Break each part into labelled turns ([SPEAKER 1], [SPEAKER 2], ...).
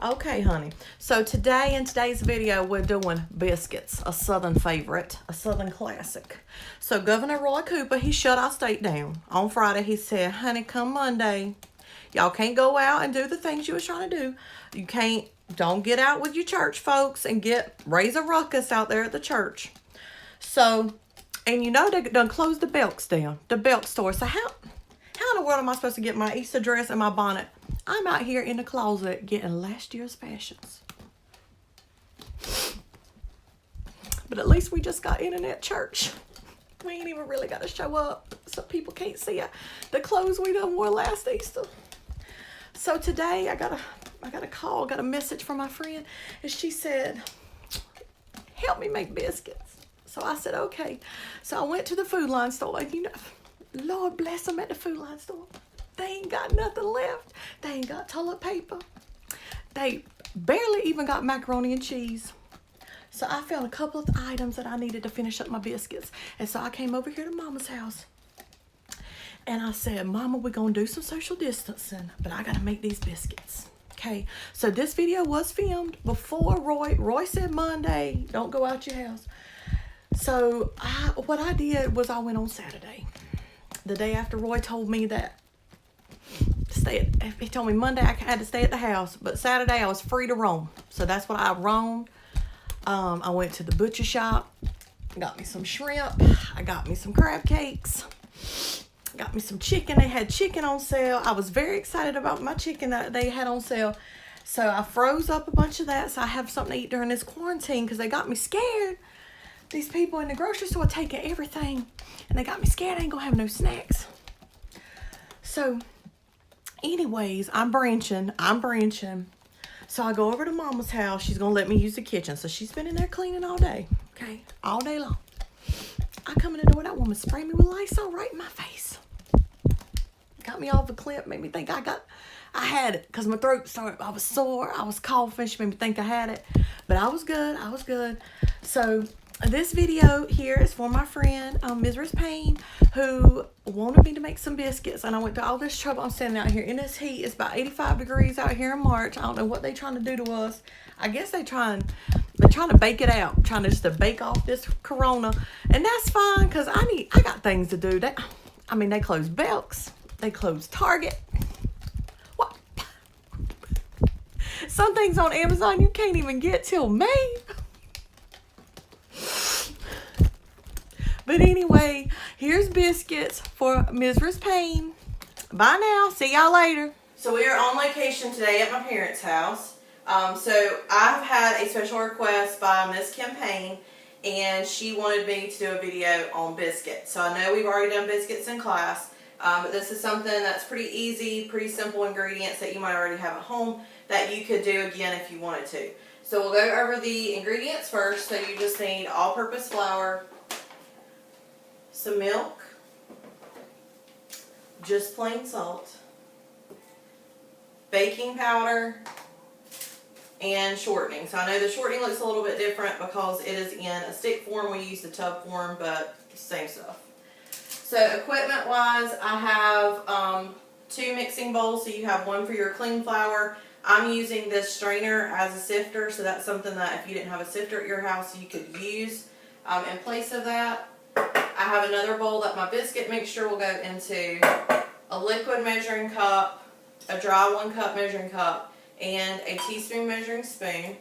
[SPEAKER 1] Okay, honey. So today, in today's video, we're doing biscuits, a Southern favorite, a Southern classic. So Governor Roy Cooper, he shut our state down. On Friday, he said, honey, come Monday, y'all can't go out and do the things you was trying to do. You can't, don't get out with your church folks and raise a ruckus out there at the church. So, and you know they done closed the Belks down, the Belk store. So how in the world am I supposed to get my Easter dress and my bonnet? I'm out here in the closet getting last year's fashions. But at least we just got internet church. We ain't even really got to show up so people can't see the clothes we done wore last Easter. So today I got a message from my friend, and she said, help me make biscuits. So I said, okay. So I went to the Food Line store, and you know, Lord bless them at the Food Line store. They ain't got nothing left. They ain't got toilet paper. They barely even got macaroni and cheese. So I found a couple of items that I needed to finish up my biscuits. And so I came over here to Mama's house. And I said, Mama, we're going to do some social distancing, but I got to make these biscuits. Okay, so this video was filmed before Roy said Monday, don't go out your house. So what I did was I went on Saturday, the day after Roy told me that he told me Monday I had to stay at the house, but Saturday I was free to roam. So that's what I roamed. I went to the butcher shop, got me some shrimp, I got me some crab cakes, got me some chicken. They had chicken on sale. I was very excited about my chicken that they had on sale. So I froze up a bunch of that so I have something to eat during this quarantine, because they got me scared. These people in the grocery store taking everything, and they got me scared I ain't gonna have no snacks. So anyways, I'm branching. So I go over to Mama's house. She's gonna let me use the kitchen. So she's been in there cleaning all day. Okay, all day long. I come in the door, that woman sprayed me with Lysol right in my face. Got me off the clip, made me think I had it, because my throat started, I was sore, I was coughing. She made me think I had it, but I was good. So this video here is for my friend, Ms. Payne, who wanted me to make some biscuits, and I went to all this trouble. I'm standing out here in this heat. It's about 85 degrees out here in March. I don't know what they're trying to do to us. I guess they're trying to bake it out, trying to just bake off this corona, and that's fine, because I got things to do. They closed Belks, they closed Target. What? Some things on Amazon you can't even get till May. But anyway, here's biscuits for Ms. Payne. Bye now. See y'all later. So we are on location today at my parents' house. So I've had a special request by Miss Kim Payne, and she wanted me to do a video on biscuits. So I know we've already done biscuits in class, but this is something that's pretty easy, pretty simple ingredients that you might already have at home that you could do again if you wanted to. So we'll go over the ingredients first. So you just need all-purpose flour, some milk, just plain salt, baking powder, and shortening. So I know the shortening looks a little bit different because it is in a stick form. We use the tub form, but same stuff. So equipment wise, I have 2 mixing bowls. So you have one for your clean flour. I'm using this strainer as a sifter, so that's something that if you didn't have a sifter at your house, you could use in place of that. I have another bowl that my biscuit mixture will go into, a liquid measuring cup, a dry 1 cup measuring cup, and a teaspoon measuring spoon.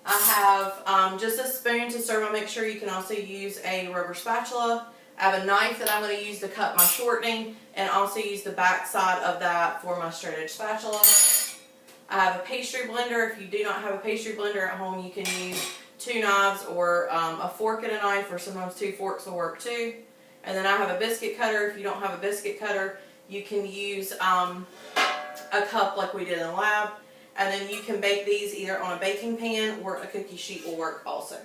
[SPEAKER 1] I have just a spoon to serve my mixture. You can also use a rubber spatula. I have a knife that I'm going to use to cut my shortening, and also use the back side of that for my straight edge spatula. I have a pastry blender. If you do not have a pastry blender at home, you can use 2 knives or a fork and a knife, or sometimes 2 forks will work too. And then I have a biscuit cutter. If you don't have a biscuit cutter, you can use a cup like we did in the lab. And then you can bake these either on a baking pan, or a cookie sheet will work also.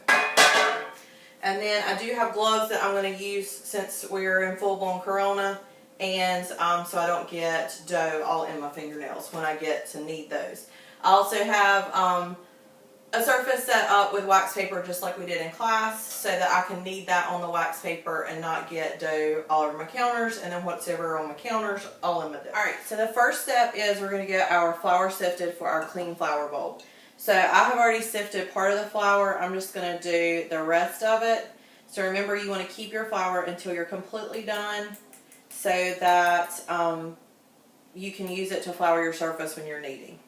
[SPEAKER 1] And then I do have gloves that I'm going to use since we're in full-blown corona, and so I don't get dough all in my fingernails when I get to knead those. I also have a surface set up with wax paper just like we did in class so that I can knead that on the wax paper and not get dough all over my counters, and then whatever on my counters all in my dough. Alright, so the first step is we're going to get our flour sifted for our clean flour bowl. So I have already sifted part of the flour. I'm just going to do the rest of it. So remember, you want to keep your flour until you're completely done so that you can use it to flour your surface when you're kneading.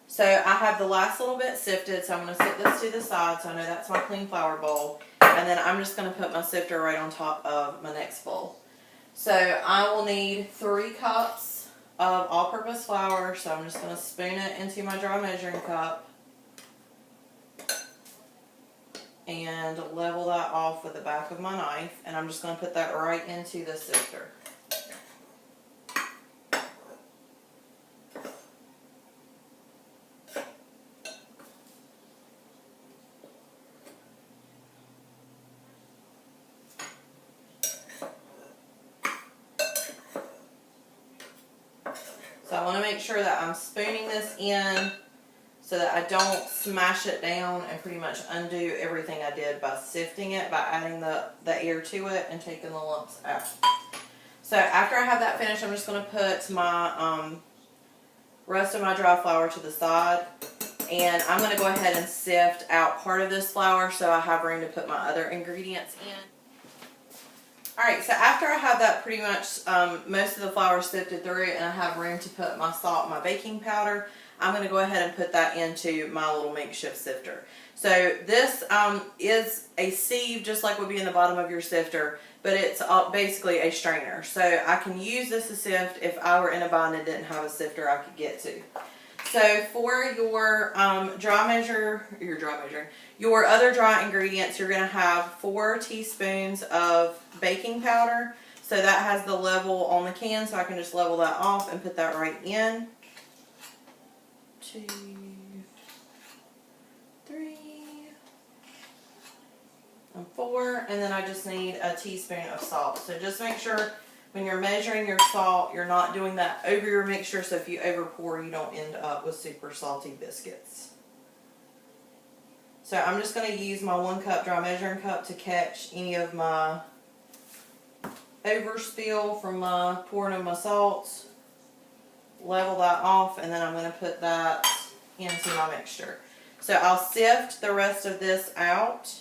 [SPEAKER 1] So I have the last little bit sifted, so I'm going to sit this to the side so I know that's my clean flour bowl. And then I'm just going to put my sifter right on top of my next bowl. So I will need 3 cups of all-purpose flour, so I'm just going to spoon it into my dry measuring cup and level that off with the back of my knife, and I'm just going to put that right into the sifter. So I want to make sure that I'm spooning this in so that I don't smash it down and pretty much undo everything I did by sifting it, by adding the air to it and taking the lumps out. So after I have that finished, I'm just going to put my rest of my dry flour to the side, and I'm going to go ahead and sift out part of this flour so I have room to put my other ingredients in. Alright, so after I have that pretty much most of the flour sifted through and I have room to put my salt and my baking powder, I'm going to go ahead and put that into my little makeshift sifter. So this is a sieve just like would be in the bottom of your sifter, but it's basically a strainer. So I can use this to sift if I were in a bind and didn't have a sifter I could get to. So for your your other dry ingredients, you're going to have 4 teaspoons of baking powder. So that has the level on the can, so I can just level that off and put that right in. 2, 3, and 4, and then I just need a teaspoon of salt. So just make sure when you're measuring your salt, you're not doing that over your mixture, so if you over pour, you don't end up with super salty biscuits. So I'm just going to use my 1 cup dry measuring cup to catch any of my overspill from my pouring of my salt. Level that off, and then I'm going to put that into my mixture. So I'll sift the rest of this out.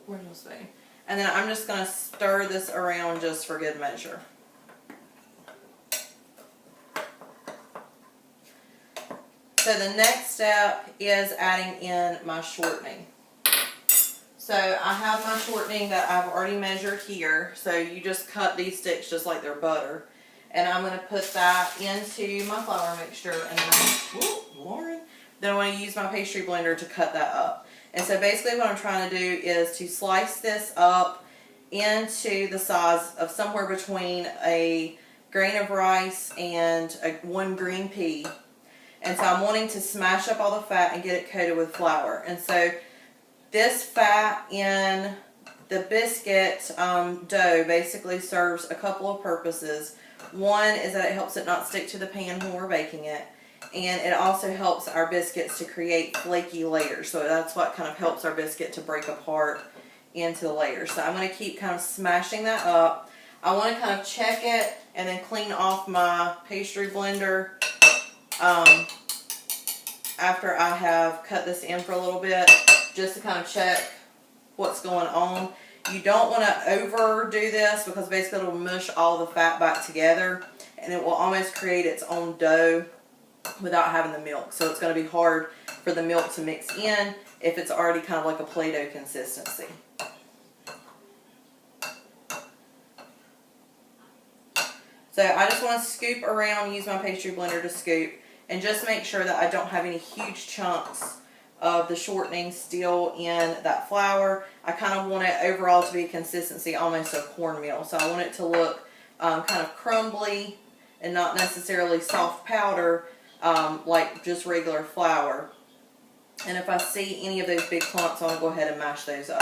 [SPEAKER 1] Where's my spoon? And then I'm just going to stir this around just for good measure. So the next step is adding in my shortening. So I have my shortening that I've already measured here. So you just cut these sticks just like they're butter. And I'm going to put that into my flour mixture. And then I want to use my pastry blender to cut that up. And so basically what I'm trying to do is to slice this up into the size of somewhere between a grain of rice and 1 green pea. And so I'm wanting to smash up all the fat and get it coated with flour. And so this fat in the biscuit dough basically serves a couple of purposes. One is that it helps it not stick to the pan when we're baking it. And it also helps our biscuits to create flaky layers. So that's what kind of helps our biscuit to break apart into the layers. So I'm going to keep kind of smashing that up. I want to kind of check it and then clean off my pastry blender after I have cut this in for a little bit, just to kind of check what's going on. You don't want to overdo this because basically it will mush all the fat back together and it will almost create its own dough without having the milk. So it's going to be hard for the milk to mix in if it's already kind of like a Play-Doh consistency. So I just want to scoop around, use my pastry blender to scoop, and just make sure that I don't have any huge chunks of the shortening still in that flour. I kind of want it overall to be a consistency almost of cornmeal. So I want it to look kind of crumbly and not necessarily soft powder like just regular flour. And if I see any of those big clumps, I'll go ahead and mash those up.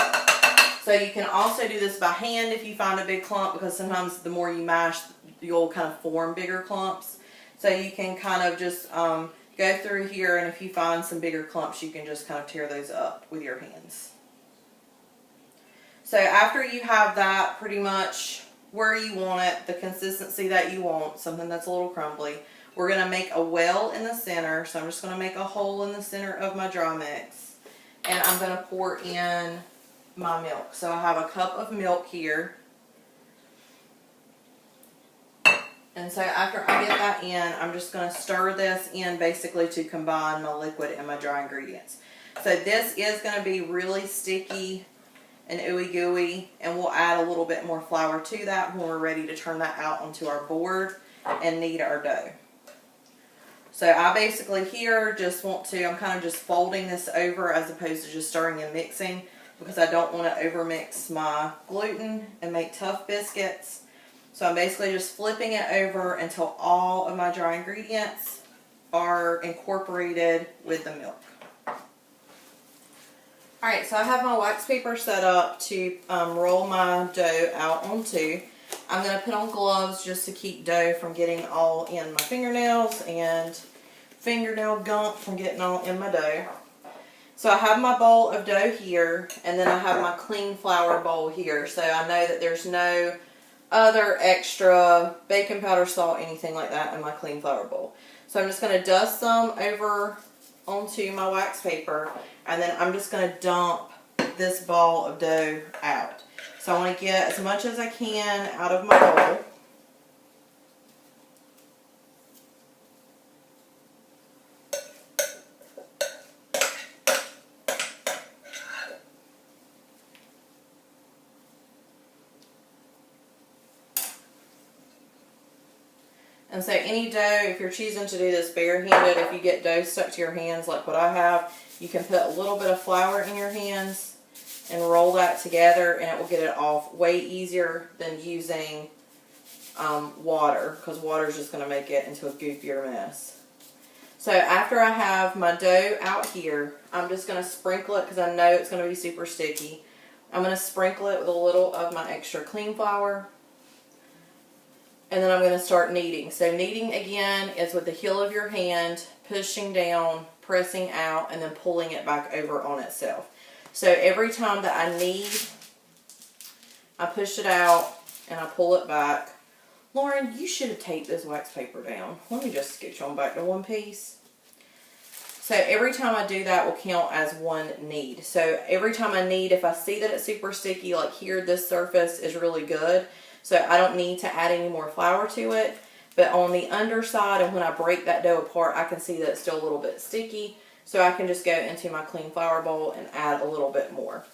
[SPEAKER 1] So you can also do this by hand if you find a big clump, because sometimes the more you mash, you'll kind of form bigger clumps. So you can kind of just go through here, and if you find some bigger clumps, you can just kind of tear those up with your hands. So after you have that pretty much where you want it, the consistency that you want, something that's a little crumbly, we're going to make a well in the center. So I'm just going to make a hole in the center of my dry mix, and I'm going to pour in my milk. So I have a cup of milk here. And so after I get that in, I'm just going to stir this in basically to combine my liquid and my dry ingredients. So this is going to be really sticky and ooey gooey, and we'll add a little bit more flour to that when we're ready to turn that out onto our board and knead our dough. So I basically here just want to, I'm kind of just folding this over as opposed to just stirring and mixing, because I don't want to overmix my gluten and make tough biscuits. So I'm basically just flipping it over until all of my dry ingredients are incorporated with the milk. Alright, so I have my wax paper set up to roll my dough out onto. I'm going to put on gloves just to keep dough from getting all in my fingernails and fingernail gunk from getting all in my dough. So I have my bowl of dough here, and then I have my clean flour bowl here. So I know that there's no other extra baking powder, salt, anything like that in my clean flour bowl. So I'm just going to dust some over onto my wax paper, and then I'm just going to dump this ball of dough out. So I want to get as much as I can out of my bowl. And so any dough, if you're choosing to do this barehanded, if you get dough stuck to your hands like what I have, you can put a little bit of flour in your hands and roll that together, and it will get it off way easier than using water, because water is just going to make it into a goofier mess. So after I have my dough out here, I'm just going to sprinkle it, because I know it's going to be super sticky. I'm going to sprinkle it with a little of my extra clean flour. And then I'm going to start kneading. So kneading again is with the heel of your hand, pushing down, pressing out, and then pulling it back over on itself. So every time that I knead, I push it out and I pull it back. Lauren, you should have taped this wax paper down. Let me just get you on back to one piece. So every time I do that will count as one knead. So every time I knead, if I see that it's super sticky, like here, this surface is really good. So I don't need to add any more flour to it. But on the underside, and when I break that dough apart, I can see that it's still a little bit sticky. So I can just go into my clean flour bowl and add a little bit more.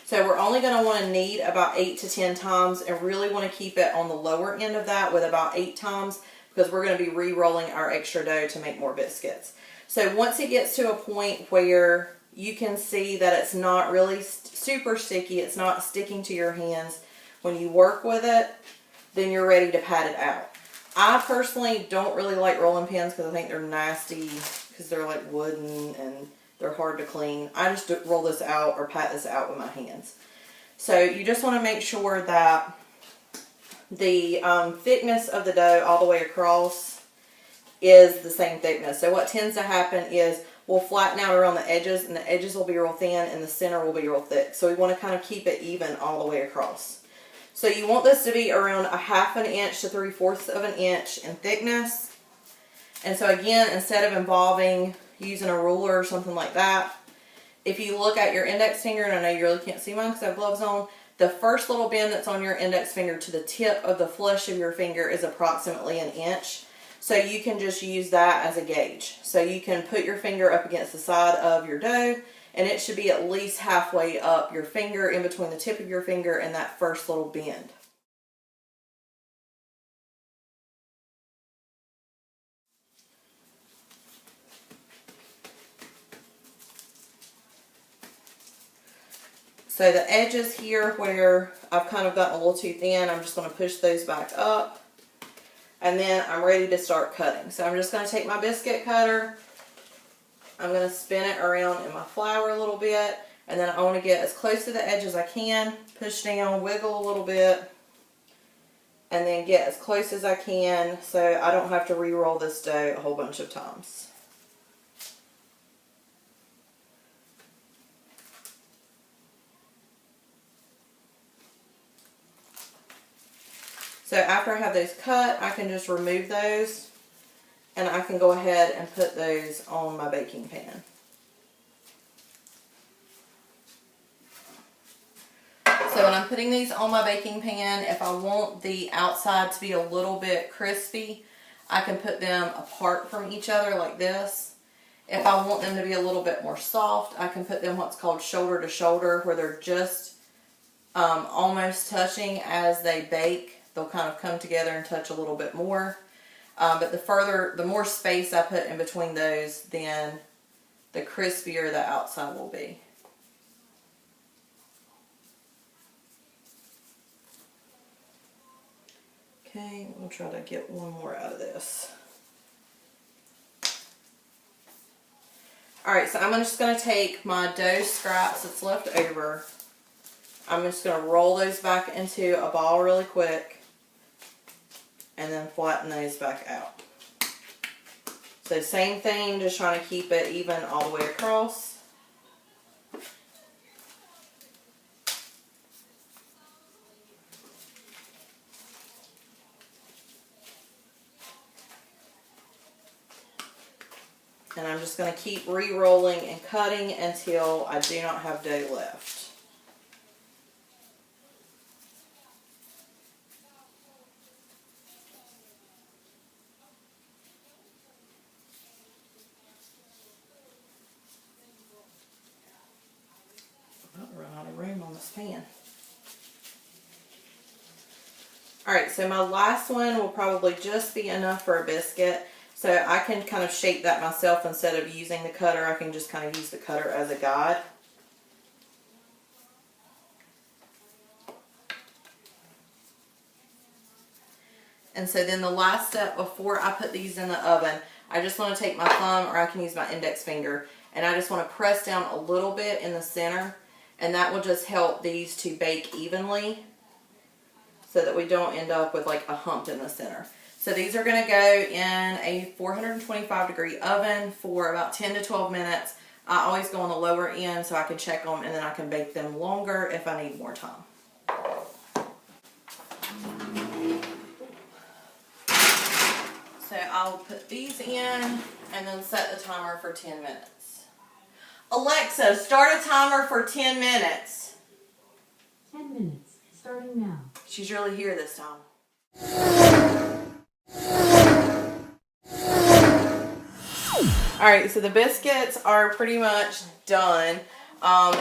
[SPEAKER 1] So we're only going to want to knead about 8 to 10 times, and really want to keep it on the lower end of that with about 8 times, because we're going to be re-rolling our extra dough to make more biscuits. So once it gets to a point where you can see that it's not really super sticky, it's not sticking to your hands when you work with it, then you're ready to pat it out. I personally don't really like rolling pins because I think they're nasty, because they're like wooden and they're hard to clean. I just roll this out or pat this out with my hands. So you just want to make sure that the thickness of the dough all the way across is the same thickness. So what tends to happen is we'll flatten out around the edges, and the edges will be real thin and the center will be real thick. So we want to kind of keep it even all the way across. So you want this to be around 1/2 inch to 3/4 of an inch in thickness. And so again, instead of involving using a ruler or something like that, if you look at your index finger, and I know you really can't see mine because I have gloves on, the first little bend that's on your index finger to the tip of the flesh of your finger is approximately 1 inch. So you can just use that as a gauge. So you can put your finger up against the side of your dough, and it should be at least halfway up your finger, in between the tip of your finger and that first little bend. So the edges here where I've kind of gotten a little too thin, I'm just going to push those back up. And then I'm ready to start cutting. So I'm just going to take my biscuit cutter. I'm going to spin it around in my flour a little bit. And then I want to get as close to the edge as I can, push down, wiggle a little bit, and then get as close as I can so I don't have to re-roll this dough a whole bunch of times. So after I have those cut, I can just remove those and I can go ahead and put those on my baking pan. So when I'm putting these on my baking pan, if I want the outside to be a little bit crispy, I can put them apart from each other like this. If I want them to be a little bit more soft, I can put them what's called shoulder to shoulder, where they're just almost touching as they bake. They'll kind of come together and touch a little bit more. But the more space I put in between those, then the crispier the outside will be. Okay, we'll try to get one more out of this. Alright, so I'm just going to take my dough scraps that's left over. I'm just going to roll those back into a ball really quick. And then flatten those back out. So same thing, just trying to keep it even all the way across. And I'm just going to keep re-rolling and cutting until I do not have dough left. Room on this pan. Alright, so my last one will probably just be enough for a biscuit. So I can kind of shape that myself instead of using the cutter. I can just kind of use the cutter as a guide. And so then the last step before I put these in the oven, I just want to take my thumb, or I can use my index finger, and I just want to press down a little bit in the center. And that will just help these to bake evenly so that we don't end up with like a hump in the center. So these are going to go in a 425-degree oven for about 10 to 12 minutes. I always go on the lower end so I can check them, and then I can bake them longer if I need more time. So I'll put these in and then set the timer for 10 minutes. Alexa, start a timer for 10 minutes.
[SPEAKER 2] 10 minutes, starting now.
[SPEAKER 1] She's really here this time. Alright, so the biscuits are pretty much done.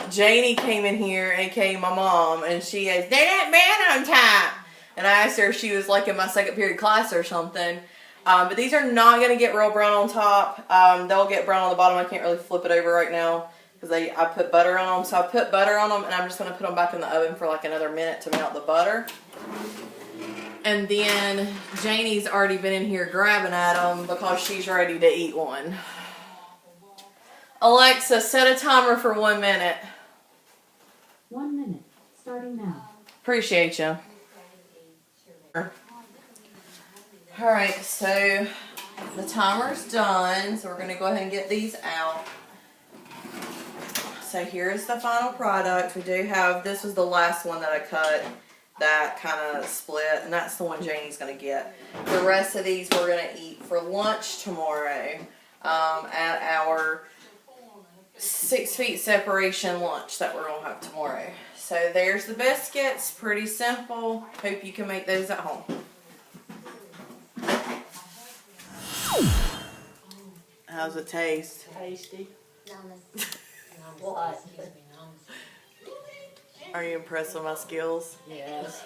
[SPEAKER 1] Janie came in here, aka my mom, and she goes, "They're not bad on top." And I asked her if she was like in my second period class or something. But these are not going to get real brown on top. They'll get brown on the bottom. I can't really flip it over right now because I put butter on them. So I put butter on them, and I'm just going to put them back in the oven for like another minute to melt the butter. And then Janie's already been in here grabbing at them because she's ready to eat one. Alexa, set a timer for 1 minute.
[SPEAKER 2] 1 minute, starting now.
[SPEAKER 1] Appreciate you. Alright, so the timer's done, so we're going to go ahead and get these out. So here's the final product. We do have, this was the last one that I cut that kind of split, and that's the one Janie's going to get. The rest of these we're going to eat for lunch tomorrow at our 6 feet separation lunch that we're going to have tomorrow. So there's the biscuits, pretty simple. Hope you can make those at home. How's it taste?
[SPEAKER 3] Tasty.
[SPEAKER 1] Are you impressed with my skills?
[SPEAKER 3] Yes.